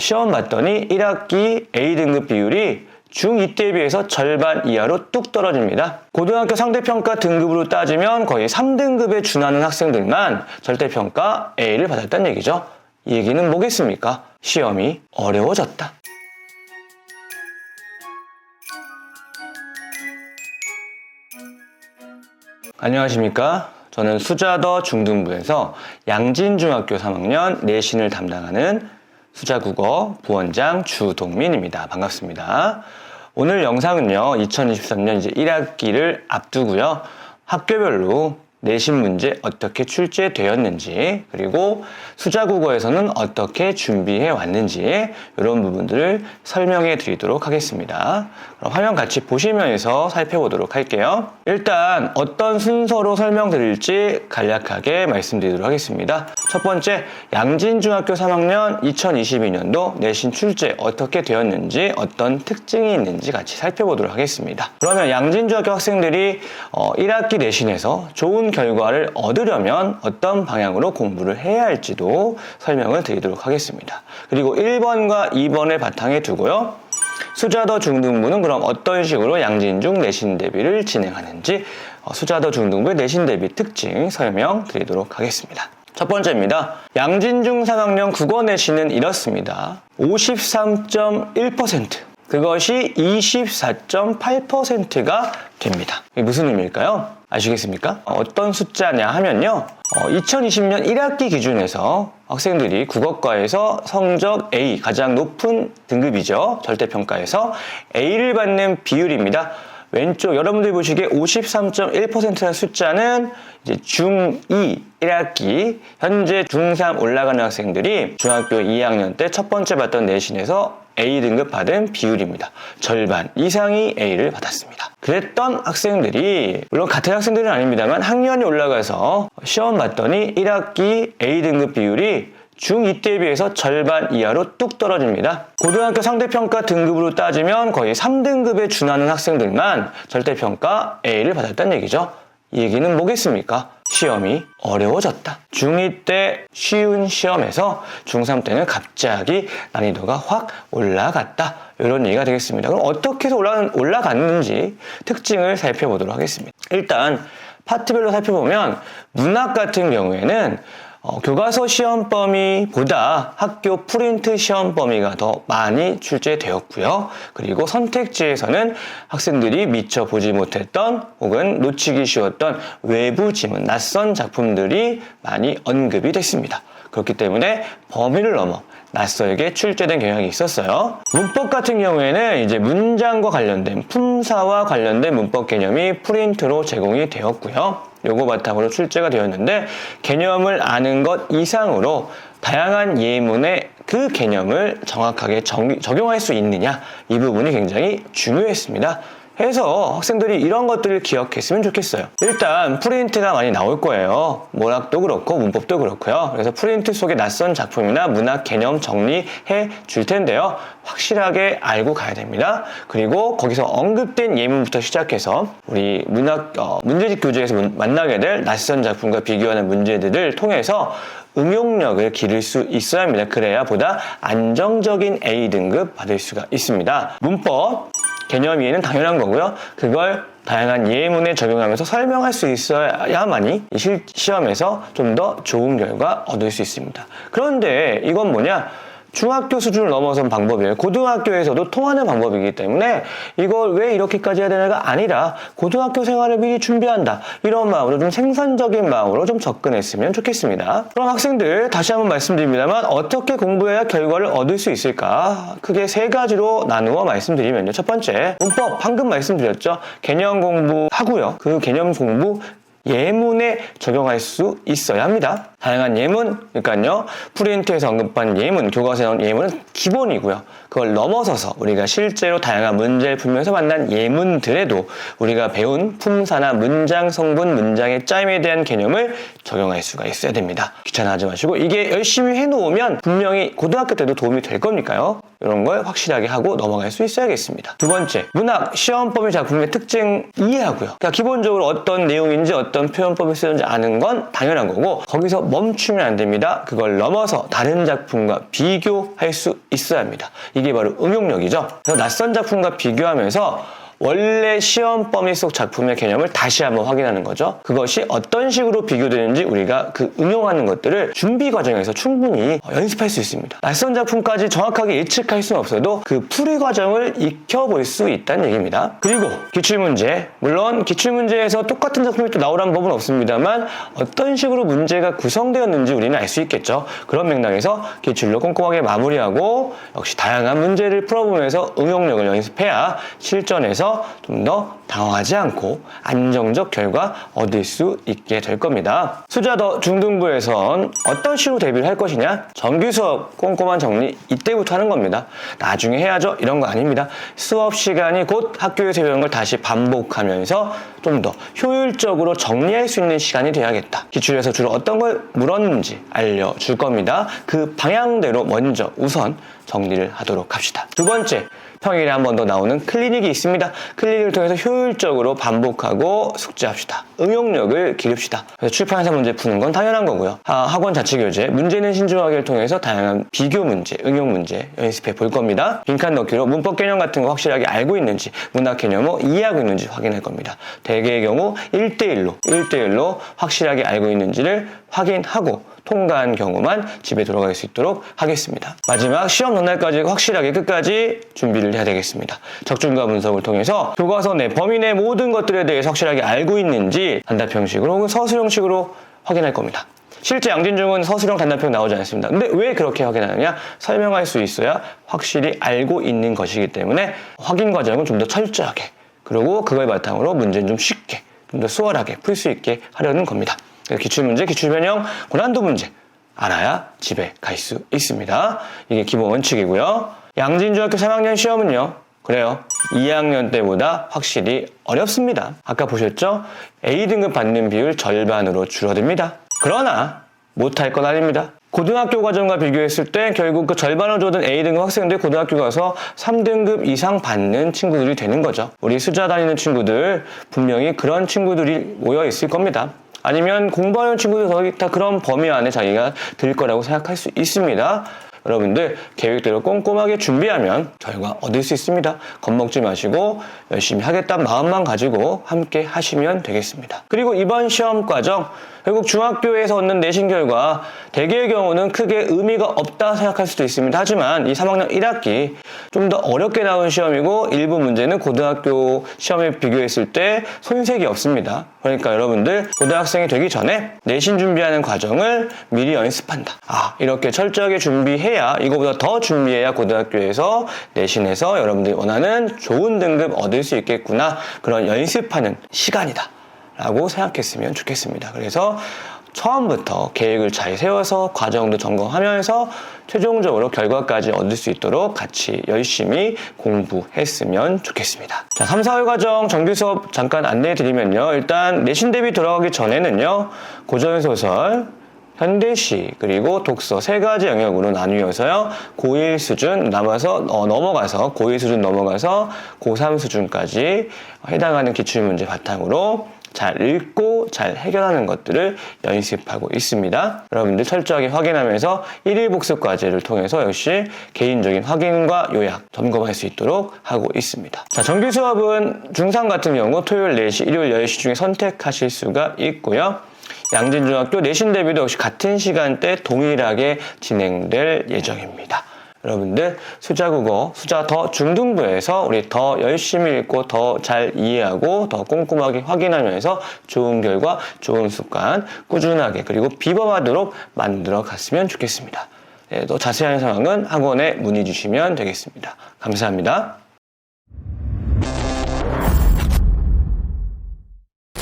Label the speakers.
Speaker 1: 시험 봤더니 1학기 A등급 비율이 중2 때에 비해서 절반 이하로 뚝 떨어집니다. 고등학교 상대평가 등급으로 따지면 거의 3등급에 준하는 학생들만 절대평가 A를 받았다는 얘기죠. 이 얘기는 뭐겠습니까? 시험이 어려워졌다. 안녕하십니까? 저는 수자더 중등부에서 양진중학교 3학년 내신을 담당하는 수자국어 부원장 주동민입니다. 반갑습니다. 오늘 영상은요, 2023년 이제 1학기를 앞두고요, 학교별로 내신 문제 어떻게 출제되었는지, 그리고 수자국어에서는 어떻게 준비해 왔는지 이런 부분들을 설명해 드리도록 하겠습니다. 그럼 화면 같이 보시면서 살펴보도록 할게요. 일단 어떤 순서로 설명드릴지 간략하게 말씀드리도록 하겠습니다. 첫 번째, 양진중학교 3학년 2022년도 내신 출제 어떻게 되었는지, 어떤 특징이 있는지 같이 살펴보도록 하겠습니다. 그러면 양진중학교 학생들이 1학기 내신에서 좋은 결과를 얻으려면 어떤 방향으로 공부를 해야 할지도 설명을 드리도록 하겠습니다. 그리고 1번과 2번을 바탕에 두고요, 수자더 중등부는 그럼 어떤 식으로 양진중 내신 대비를 진행하는지 수자더 중등부의 내신 대비 특징 설명 드리도록 하겠습니다. 첫 번째입니다. 양진중 3학년 국어 내신은 이렇습니다. 53.1%. 그것이 24.8%가 됩니다. 이게 무슨 의미일까요? 아시겠습니까? 어떤 숫자냐 하면요, 2020년 1학기 기준에서 학생들이 국어과에서 성적 A, 가장 높은 등급이죠. 절대평가에서 A를 받는 비율입니다. 왼쪽 여러분들이 보시기에 53.1%라는 숫자는 이제 중2 1학기 현재 중3 올라가는 학생들이 중학교 2학년 때 첫 번째 봤던 내신에서 A등급 받은 비율입니다. 절반 이상이 A를 받았습니다. 그랬던 학생들이, 물론 같은 학생들은 아닙니다만, 학년이 올라가서 시험 봤더니 1학기 A등급 비율이 중2 때에 비해서 절반 이하로 뚝 떨어집니다. 고등학교 상대평가 등급으로 따지면 거의 3등급에 준하는 학생들만 절대평가 A를 받았다는 얘기죠. 이 얘기는 뭐겠습니까? 시험이 어려워졌다. 중2 때 쉬운 시험에서 중3 때는 갑자기 난이도가 확 올라갔다. 이런 얘기가 되겠습니다. 그럼 어떻게 해서 올라갔는지 특징을 살펴보도록 하겠습니다. 일단 파트별로 살펴보면 문학 같은 경우에는 교과서 시험 범위보다 학교 프린트 시험 범위가 더 많이 출제되었고요. 그리고 선택지에서는 학생들이 미처 보지 못했던 혹은 놓치기 쉬웠던 외부 지문, 낯선 작품들이 많이 언급이 됐습니다. 그렇기 때문에 범위를 넘어 낯설게 출제된 경향이 있었어요. 문법 같은 경우에는 이제 문장과 관련된, 품사와 관련된 문법 개념이 프린트로 제공이 되었고요. 요거 바탕으로 출제가 되었는데, 개념을 아는 것 이상으로 다양한 예문의 그 개념을 정확하게 적용할 수 있느냐, 이 부분이 굉장히 중요했습니다. 해서 학생들이 이런 것들을 기억했으면 좋겠어요. 일단 프린트가 많이 나올 거예요. 문학도 그렇고 문법도 그렇고요. 그래서 프린트 속에 낯선 작품이나 문학 개념 정리해 줄 텐데요. 확실하게 알고 가야 됩니다. 그리고 거기서 언급된 예문부터 시작해서 우리 문학 문제집 교재에서 만나게 될 낯선 작품과 비교하는 문제들을 통해서 응용력을 기를 수 있어야 합니다. 그래야 보다 안정적인 A등급 받을 수가 있습니다. 문법 개념 이해는 당연한 거고요. 그걸 다양한 예문에 적용하면서 설명할 수 있어야만이 시험에서 좀 더 좋은 결과 얻을 수 있습니다. 그런데 이건 뭐냐? 중학교 수준을 넘어선 방법이에요. 고등학교에서도 통하는 방법이기 때문에 이걸 왜 이렇게까지 해야 되나가 아니라 고등학교 생활을 미리 준비한다, 이런 마음으로 좀 생산적인 마음으로 좀 접근했으면 좋겠습니다. 그럼 학생들 다시 한번 말씀드립니다만, 어떻게 공부해야 결과를 얻을 수 있을까? 크게 세 가지로 나누어 말씀드리면요. 첫 번째, 문법 방금 말씀드렸죠. 개념 공부하고요. 그 개념 공부 예문에 적용할 수 있어야 합니다. 다양한 예문, 그러니까요, 프린트에서 언급한 예문, 교과서에 나온 예문은 기본이고요. 그걸 넘어서서 우리가 실제로 다양한 문제를 풀면서 만난 예문들에도 우리가 배운 품사나 문장 성분, 문장의 짜임에 대한 개념을 적용할 수가 있어야 됩니다. 귀찮아하지 마시고 이게 열심히 해놓으면 분명히 고등학교 때도 도움이 될 거니까요. 이런 걸 확실하게 하고 넘어갈 수 있어야겠습니다. 두 번째, 문학, 시험법의 작품의 특징 이해하고요. 그러니까 기본적으로 어떤 내용인지 어떤 표현법을 쓰는지 아는 건 당연한 거고 거기서 멈추면 안 됩니다. 그걸 넘어서 다른 작품과 비교할 수 있어야 합니다. 이게 바로 응용력이죠. 그래서 낯선 작품과 비교하면서 원래 시험 범위 속 작품의 개념을 다시 한번 확인하는 거죠. 그것이 어떤 식으로 비교되는지 우리가 그 응용하는 것들을 준비 과정에서 충분히 연습할 수 있습니다. 낯선 작품까지 정확하게 예측할 수는 없어도 그 풀이 과정을 익혀볼 수 있다는 얘기입니다. 그리고 기출문제, 물론 기출문제에서 똑같은 작품이 또 나오라는 법은 없습니다만 어떤 식으로 문제가 구성되었는지 우리는 알 수 있겠죠. 그런 맥락에서 기출로 꼼꼼하게 마무리하고 역시 다양한 문제를 풀어보면서 응용력을 연습해야 실전에서 좀 더 당황하지 않고 안정적 결과 얻을 수 있게 될 겁니다. 수자더 중등부에선 어떤 식으로 대비를 할 것이냐? 정규 수업 꼼꼼한 정리 이때부터 하는 겁니다. 나중에 해야죠 이런 거 아닙니다. 수업 시간이 곧 학교에서 배운 걸 다시 반복하면서 좀 더 효율적으로 정리할 수 있는 시간이 돼야겠다. 기출에서 주로 어떤 걸 물었는지 알려줄 겁니다. 그 방향대로 먼저 우선 정리를 하도록 합시다. 두 번째, 평일에 한 번 더 나오는 클리닉이 있습니다. 클리닉을 통해서 효율적으로 반복하고 숙제합시다. 응용력을 기릅시다. 그래서 출판사 문제 푸는 건 당연한 거고요. 학원 자체 교재, 문제는 신중하게를 통해서 다양한 비교 문제, 응용 문제 연습해 볼 겁니다. 빈칸 넣기로 문법 개념 같은 거 확실하게 알고 있는지, 문학 개념을 이해하고 있는지 확인할 겁니다. 대개의 경우 1대1로 확실하게 알고 있는지를 확인하고 통과한 경우만 집에 돌아갈 수 있도록 하겠습니다. 마지막 시험 전날까지 확실하게 끝까지 준비를 해야 되겠습니다. 적중과 분석을 통해서 교과서 내 범위 내 모든 것들에 대해서 확실하게 알고 있는지 단답 형식으로 혹은 서술 형식으로 확인할 겁니다. 실제 양진중은 서술형 단답형 나오지 않습니다. 근데 왜 그렇게 확인하느냐? 설명할 수 있어야 확실히 알고 있는 것이기 때문에 확인 과정은 좀 더 철저하게, 그리고 그걸 바탕으로 문제는 좀 쉽게, 좀 더 수월하게 풀 수 있게 하려는 겁니다. 기출문제, 기출변형, 고난도 문제 알아야 집에 갈 수 있습니다. 이게 기본 원칙이고요. 양진중학교 3학년 시험은요, 그래요, 2학년 때보다 확실히 어렵습니다. 아까 보셨죠? A등급 받는 비율 절반으로 줄어듭니다. 그러나 못할 건 아닙니다. 고등학교 과정과 비교했을 때 결국 그 절반을 줘둔 A등급 학생들 고등학교 가서 3등급 이상 받는 친구들이 되는 거죠. 우리 수자 다니는 친구들 분명히 그런 친구들이 모여 있을 겁니다. 아니면 공부하는 친구들 다 그런 범위 안에 자기가 들 거라고 생각할 수 있습니다. 여러분들 계획대로 꼼꼼하게 준비하면 결과 얻을 수 있습니다. 겁먹지 마시고 열심히 하겠다는 마음만 가지고 함께 하시면 되겠습니다. 그리고 이번 시험 과정, 결국 중학교에서 얻는 내신 결과 대개의 경우는 크게 의미가 없다 생각할 수도 있습니다. 하지만 이 3학년 1학기 좀 더 어렵게 나온 시험이고 일부 문제는 고등학교 시험에 비교했을 때 손색이 없습니다. 그러니까 여러분들 고등학생이 되기 전에 내신 준비하는 과정을 미리 연습한다. 이렇게 철저하게 준비해야, 이거보다 더 준비해야 고등학교에서 내신에서 여러분들이 원하는 좋은 등급 얻을 수 있겠구나, 그런 연습하는 시간이다 라고 생각했으면 좋겠습니다. 그래서 처음부터 계획을 잘 세워서 과정도 점검하면서 최종적으로 결과까지 얻을 수 있도록 같이 열심히 공부했으면 좋겠습니다. 자, 3, 4월 과정 정규 수업 잠깐 안내해 드리면요. 일단 내신 대비 돌아가기 전에는요, 고전소설, 현대시, 그리고 독서 세 가지 영역으로 나뉘어서요, 고1 수준 넘어가서 고1 수준 넘어가서 고3 수준까지 해당하는 기출문제 바탕으로 잘 읽고 잘 해결하는 것들을 연습하고 있습니다. 여러분들 철저하게 확인하면서 1일 복습 과제를 통해서 역시 개인적인 확인과 요약, 점검할 수 있도록 하고 있습니다. 자, 정규 수업은 중3 같은 경우 토요일 4시, 일요일 10시 중에 선택하실 수가 있고요. 양진중학교 내신 대비도 역시 같은 시간대 동일하게 진행될 예정입니다. 여러분들 수자국어, 수자 더 중등부에서 우리 더 열심히 읽고 더 잘 이해하고 더 꼼꼼하게 확인하면서 좋은 결과, 좋은 습관 꾸준하게 그리고 비범하도록 만들어 갔으면 좋겠습니다. 더 자세한 상황은 학원에 문의 주시면 되겠습니다. 감사합니다.